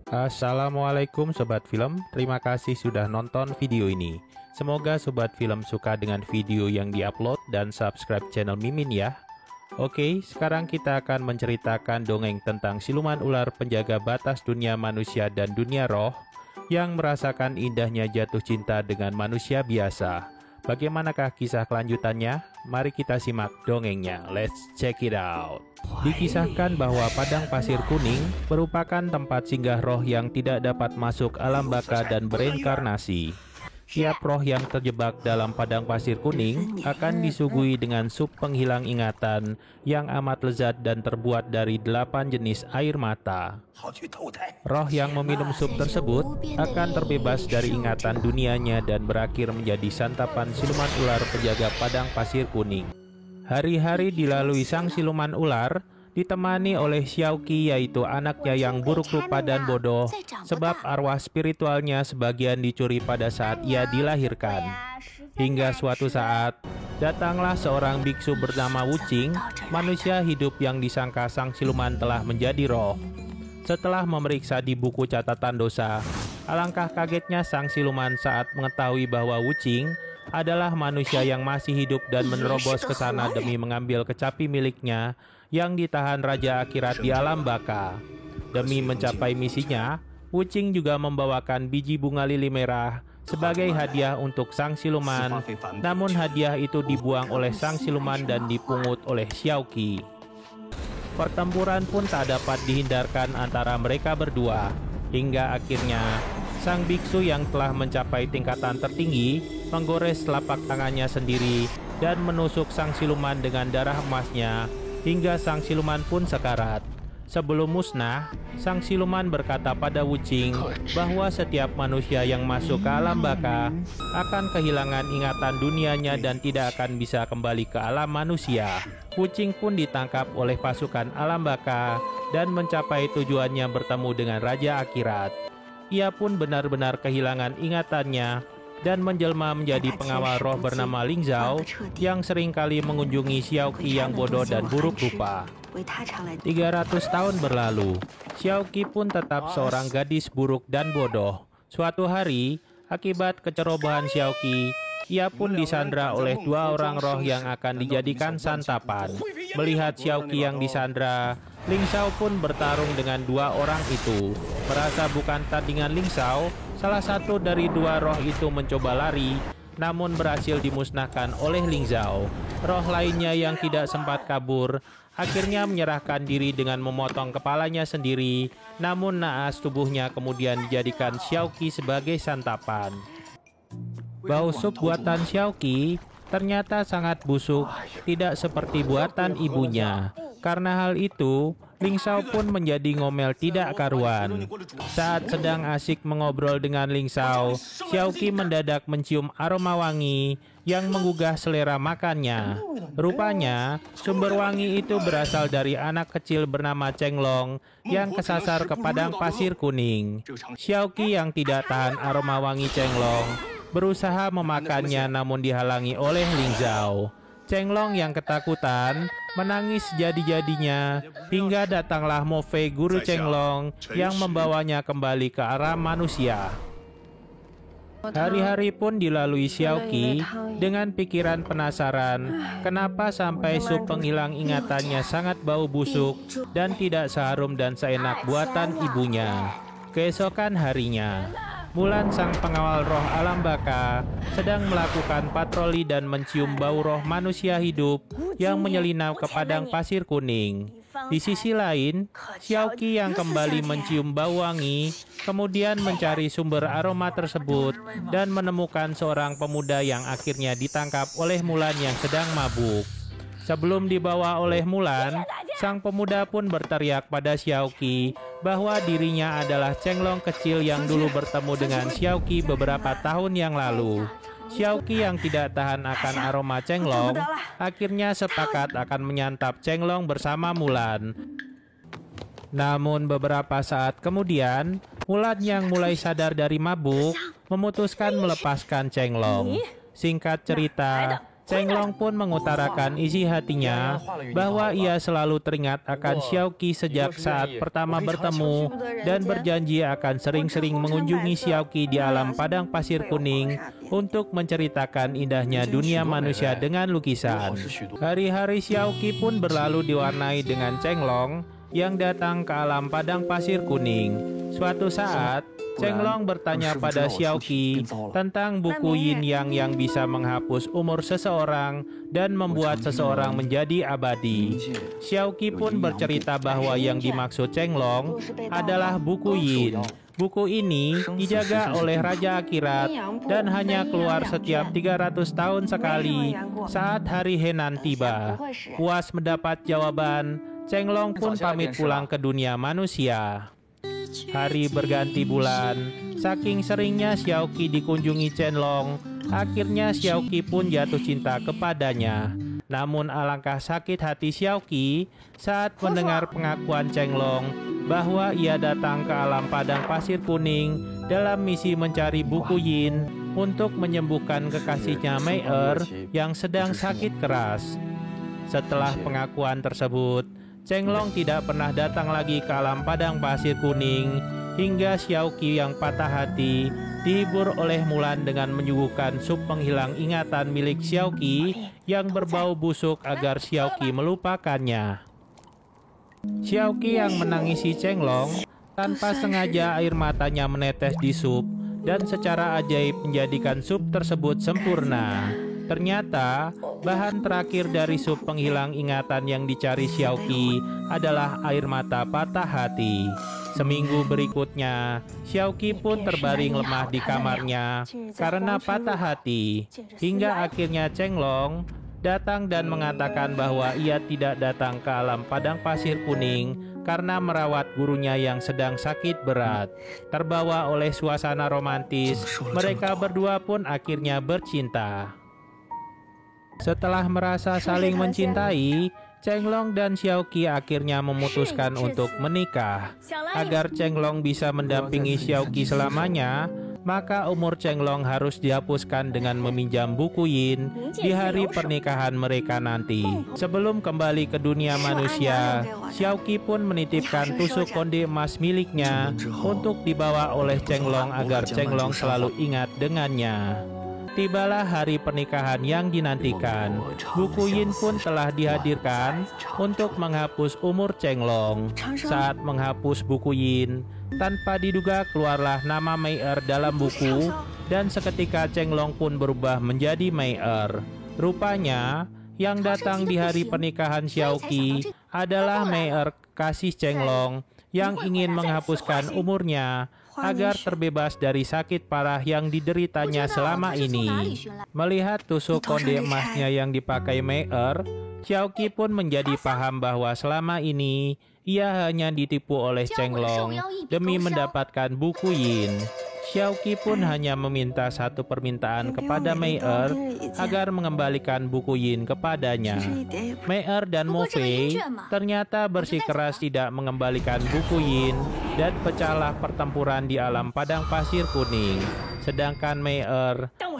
Assalamualaikum Sobat Film, terima kasih sudah nonton video ini. Semoga Sobat Film suka dengan video yang diupload dan subscribe channel Mimin ya. Oke, sekarang kita akan menceritakan dongeng tentang siluman ular penjaga batas dunia manusia dan dunia roh yang merasakan indahnya jatuh cinta dengan manusia biasa. Bagaimanakah kisah kelanjutannya? Mari kita simak dongengnya. Let's check it out. Dikisahkan bahwa padang pasir kuning merupakan tempat singgah roh yang tidak dapat masuk alam baka dan bereinkarnasi. Tiap roh yang terjebak dalam padang pasir kuning akan disuguhi dengan sup penghilang ingatan yang amat lezat dan terbuat dari 8 jenis air mata. Roh yang meminum sup tersebut akan terbebas dari ingatan dunianya dan berakhir menjadi santapan siluman ular penjaga padang pasir kuning. Hari-hari dilalui sang siluman ular ditemani oleh Xiaoqi, yaitu anaknya yang buruk rupa dan bodoh, sebab arwah spiritualnya sebagian dicuri pada saat ia dilahirkan. Hingga suatu saat, datanglah seorang biksu bernama Wuqing, manusia hidup yang disangka sang siluman telah menjadi roh. Setelah memeriksa di buku catatan dosa, alangkah kagetnya sang siluman saat mengetahui bahwa Wuqing adalah manusia yang masih hidup dan menerobos ke sana demi mengambil kecapi miliknya yang ditahan Raja Akhirat di alam baka. Demi mencapai misinya, Wuqing juga membawakan biji bunga lili merah sebagai hadiah untuk sang siluman. Namun hadiah itu dibuang oleh sang siluman dan dipungut oleh Xiaoqi. Pertempuran pun tak dapat dihindarkan antara mereka berdua, hingga akhirnya sang biksu yang telah mencapai tingkatan tertinggi menggores telapak tangannya sendiri dan menusuk sang siluman dengan darah emasnya hingga sang siluman pun sekarat. Sebelum musnah, sang siluman berkata pada Wuqing bahwa setiap manusia yang masuk ke alam baka akan kehilangan ingatan dunianya dan tidak akan bisa kembali ke alam manusia. Wuqing pun ditangkap oleh pasukan alam baka dan mencapai tujuannya bertemu dengan Raja Akhirat. Ia pun benar-benar kehilangan ingatannya dan menjelma menjadi pengawal roh bernama Ling Zhao yang seringkali mengunjungi Xiaoqi yang bodoh dan buruk rupa. 300 tahun berlalu, Xiaoqi pun tetap seorang gadis buruk dan bodoh. Suatu hari, akibat kecerobohan Xiaoqi, ia pun disandra oleh 2 orang roh yang akan dijadikan santapan. Melihat Xiaoqi yang disandra, Ling Zhao pun bertarung dengan 2 orang itu. Merasa bukan tandingan Ling Zhao, salah satu dari 2 roh itu mencoba lari, namun berhasil dimusnahkan oleh Ling Zhao. Roh lainnya yang tidak sempat kabur akhirnya menyerahkan diri dengan memotong kepalanya sendiri, namun naas tubuhnya kemudian dijadikan Xiaoqi sebagai santapan. Bau sup buatan Xiaoqi ternyata sangat busuk, tidak seperti buatan ibunya. Karena hal itu, Ling Zhao pun menjadi ngomel tidak karuan. Saat sedang asik mengobrol dengan Ling Zhao, Xiaoqi mendadak mencium aroma wangi yang menggugah selera makannya. Rupanya, sumber wangi itu berasal dari anak kecil bernama Chenglong yang kesasar ke padang pasir kuning. Xiaoqi yang tidak tahan aroma wangi Chenglong berusaha memakannya namun dihalangi oleh Ling Zhao. Chenglong yang ketakutan menangis jadi-jadinya hingga datanglah Mo Fei, guru Chenglong, yang membawanya kembali ke arah manusia. Hari-hari pun dilalui Xiaoqi dengan pikiran penasaran kenapa sampai sup penghilang ingatannya sangat bau busuk dan tidak seharum dan seenak buatan ibunya. Keesokan harinya, Mulan, sang pengawal roh alam baka, sedang melakukan patroli dan mencium bau roh manusia hidup yang menyelinap ke padang pasir kuning. Di sisi lain, Xiaoqi yang kembali mencium bau wangi, kemudian mencari sumber aroma tersebut dan menemukan seorang pemuda yang akhirnya ditangkap oleh Mulan yang sedang mabuk. Sebelum dibawa oleh Mulan, sang pemuda pun berteriak pada Xiaoqi bahwa dirinya adalah Chenglong kecil yang dulu bertemu dengan Xiaoqi beberapa tahun yang lalu. Xiaoqi yang tidak tahan akan aroma Chenglong akhirnya sepakat akan menyantap Chenglong bersama Mulan. Namun beberapa saat kemudian, Mulan yang mulai sadar dari mabuk memutuskan melepaskan Chenglong. Singkat cerita, Chenglong pun mengutarakan isi hatinya bahwa ia selalu teringat akan Xiaoqi sejak saat pertama bertemu dan berjanji akan sering-sering mengunjungi Xiaoqi di alam padang pasir kuning untuk menceritakan indahnya dunia manusia dengan lukisan. Hari-hari Xiaoqi pun berlalu diwarnai dengan Chenglong yang datang ke alam padang pasir kuning. Suatu saat, Chenglong bertanya pada Xiaoqi tentang buku Yin Yang yang bisa menghapus umur seseorang dan membuat seseorang menjadi abadi. Xiaoqi pun bercerita bahwa yang dimaksud Chenglong adalah buku Yin. Buku ini dijaga oleh Raja Akhirat dan hanya keluar setiap 300 tahun sekali saat hari Henan tiba. Puas mendapat jawaban, Chenglong pun pamit pulang ke dunia manusia. Hari berganti bulan, saking seringnya Xiaoqi dikunjungi Chenglong, akhirnya Xiaoqi pun jatuh cinta kepadanya. Namun alangkah sakit hati Xiaoqi saat mendengar pengakuan Chenglong bahwa ia datang ke alam padang pasir kuning dalam misi mencari buku Yin untuk menyembuhkan kekasihnya Mei yang sedang sakit keras. Setelah pengakuan tersebut, Chenglong tidak pernah datang lagi ke alam padang pasir kuning hingga Xiaoqi yang patah hati dihibur oleh Mulan dengan menyuguhkan sup penghilang ingatan milik Xiaoqi yang berbau busuk agar Xiaoqi melupakannya. Xiaoqi yang menangisi Chenglong tanpa sengaja air matanya menetes di sup dan secara ajaib menjadikan sup tersebut sempurna. Ternyata, bahan terakhir dari sup penghilang ingatan yang dicari Xiaoqi adalah air mata patah hati. Seminggu berikutnya, Xiaoqi pun terbaring lemah di kamarnya karena patah hati. Hingga akhirnya Chenglong datang dan mengatakan bahwa ia tidak datang ke alam padang pasir kuning karena merawat gurunya yang sedang sakit berat. Terbawa oleh suasana romantis, mereka berdua pun akhirnya bercinta. Setelah merasa saling mencintai, Chenglong dan Xiaoqi akhirnya memutuskan untuk menikah. Agar Chenglong bisa mendampingi Xiaoqi selamanya, maka umur Chenglong harus dihapuskan dengan meminjam buku Yin di hari pernikahan mereka nanti. Sebelum kembali ke dunia manusia, Xiaoqi pun menitipkan tusuk konde emas miliknya untuk dibawa oleh Chenglong agar Chenglong selalu ingat dengannya. Tibalah hari pernikahan yang dinantikan. Buku Yin pun telah dihadirkan untuk menghapus umur Chenglong. Saat menghapus buku Yin, tanpa diduga keluarlah nama Mei dalam buku dan seketika Chenglong pun berubah menjadi Mei. Rupanya, yang datang di hari pernikahan Xiaoqi adalah Mei kasih Chenglong yang ingin menghapuskan umurnya agar terbebas dari sakit parah yang dideritanya selama ini. Melihat tusuk konde emasnya yang dipakai Mei, Xiaoqi pun menjadi paham bahwa selama ini ia hanya ditipu oleh Chenglong demi mendapatkan buku Yin. Xiaoqi pun hanya meminta satu permintaan kepada Mei agar mengembalikan buku Yin kepadanya. Mei dan Mo Fei ternyata bersikeras tidak mengembalikan buku Yin dan pecahlah pertempuran di alam padang pasir kuning. Sedangkan Mei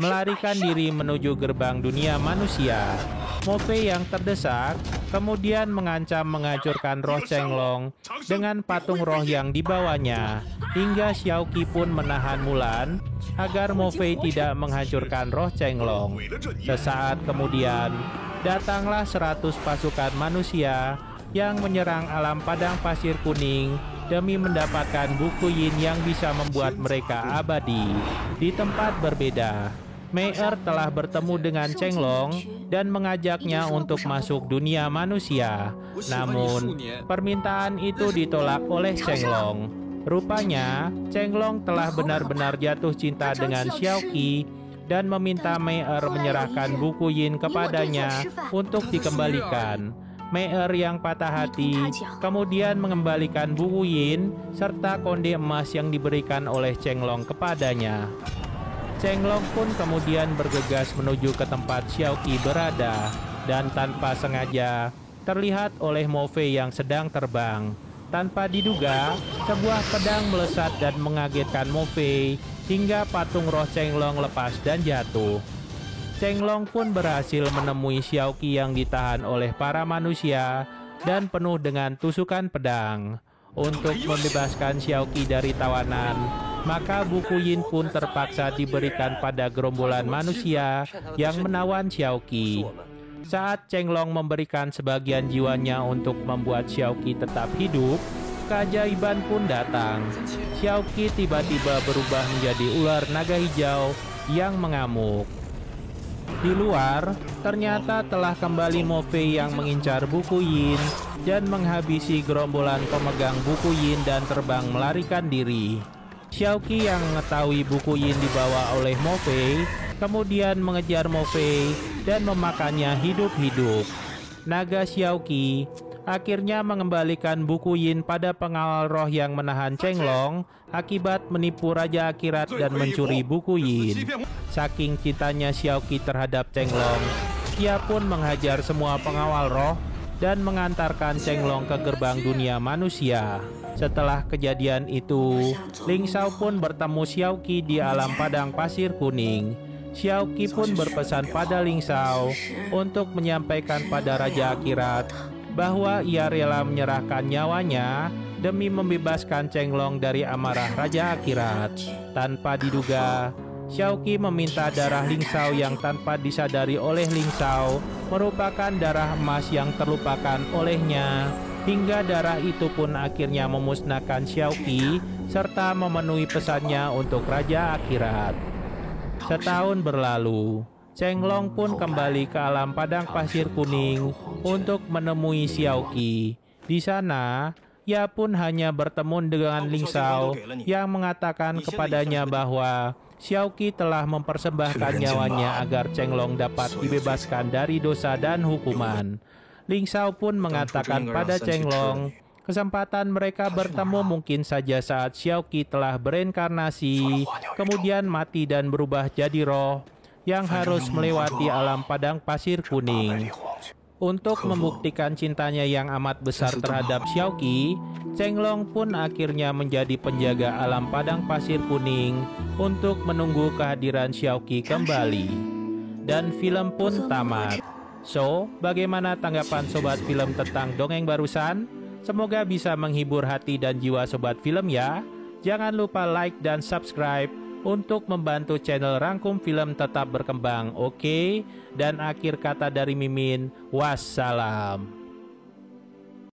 melarikan diri menuju gerbang dunia manusia. Mo Fei yang terdesak kemudian mengancam menghancurkan roh Chenglong dengan patung roh yang dibawanya, hingga Xiaoqi pun menahan Mulan agar Mo Fei tidak menghancurkan roh Chenglong. Sesaat kemudian, datanglah 100 pasukan manusia yang menyerang alam padang pasir kuning demi mendapatkan buku Yin yang bisa membuat mereka abadi. Di tempat berbeda, Mei telah bertemu dengan Chenglong dan mengajaknya untuk masuk dunia manusia. Namun, permintaan itu ditolak oleh Chenglong. Rupanya, Chenglong telah benar-benar jatuh cinta dengan Xiaoqi dan meminta Mei menyerahkan buku Yin kepadanya untuk dikembalikan. Mei yang patah hati kemudian mengembalikan buku Yin serta konde emas yang diberikan oleh Chenglong kepadanya. Chenglong pun kemudian bergegas menuju ke tempat Xiaoqi berada dan tanpa sengaja terlihat oleh Mo Fei yang sedang terbang. Tanpa diduga, sebuah pedang melesat dan mengagetkan Mo Fei hingga patung roh Chenglong lepas dan jatuh. Chenglong pun berhasil menemui Xiaoqi yang ditahan oleh para manusia dan penuh dengan tusukan pedang. Untuk membebaskan Xiaoqi dari tawanan, maka buku Yin pun terpaksa diberikan pada gerombolan manusia yang menawan Xiaoqi. Saat Chenglong memberikan sebagian jiwanya untuk membuat Xiaoqi tetap hidup, keajaiban pun datang. Xiaoqi tiba-tiba berubah menjadi ular naga hijau yang mengamuk. Di luar, ternyata telah kembali Mo Fei yang mengincar buku Yin dan menghabisi gerombolan pemegang buku Yin dan terbang melarikan diri. Xiaoqi yang mengetahui buku Yin dibawa oleh Mo Fei, kemudian mengejar Mo Fei dan memakannya hidup-hidup. Naga Xiaoqi akhirnya mengembalikan buku Yin pada pengawal roh yang menahan Chenglong akibat menipu Raja Akhirat dan mencuri buku Yin. Saking cintanya Xiaoqi terhadap Chenglong, ia pun menghajar semua pengawal roh dan mengantarkan Chenglong ke gerbang dunia manusia. Setelah kejadian itu, Ling Shao pun bertemu Xiaoqi di alam padang pasir kuning. Xiaoqi pun berpesan pada Ling Shao untuk menyampaikan pada Raja Akhirat bahwa ia rela menyerahkan nyawanya demi membebaskan Chenglong dari amarah Raja Akhirat. Tanpa diduga, Xiaoqi meminta darah Ling Shao yang tanpa disadari oleh Ling Shao merupakan darah emas yang terlupakan olehnya, hingga darah itu pun akhirnya memusnahkan Xiaoqi serta memenuhi pesannya untuk Raja Akhirat. Setahun berlalu, Chenglong pun kembali ke alam padang pasir kuning untuk menemui Xiaoqi. Di sana, ia pun hanya bertemu dengan Ling Shao yang mengatakan kepadanya bahwa Xiaoqi telah mempersembahkan nyawanya agar Chenglong dapat dibebaskan dari dosa dan hukuman. Ling Shao pun mengatakan pada Chenglong, kesempatan mereka bertemu mungkin saja saat Xiaoqi telah bereinkarnasi, kemudian mati dan berubah jadi roh yang harus melewati alam padang pasir kuning. Untuk membuktikan cintanya yang amat besar terhadap Xiaoqi, Chenglong pun akhirnya menjadi penjaga alam padang pasir kuning untuk menunggu kehadiran Xiaoqi kembali. Dan film pun tamat. So, bagaimana tanggapan sobat film tentang dongeng barusan? Semoga bisa menghibur hati dan jiwa sobat film ya. Jangan lupa like dan subscribe untuk membantu channel Rangkum Film tetap berkembang, oke? Dan akhir kata dari Mimin, wassalam.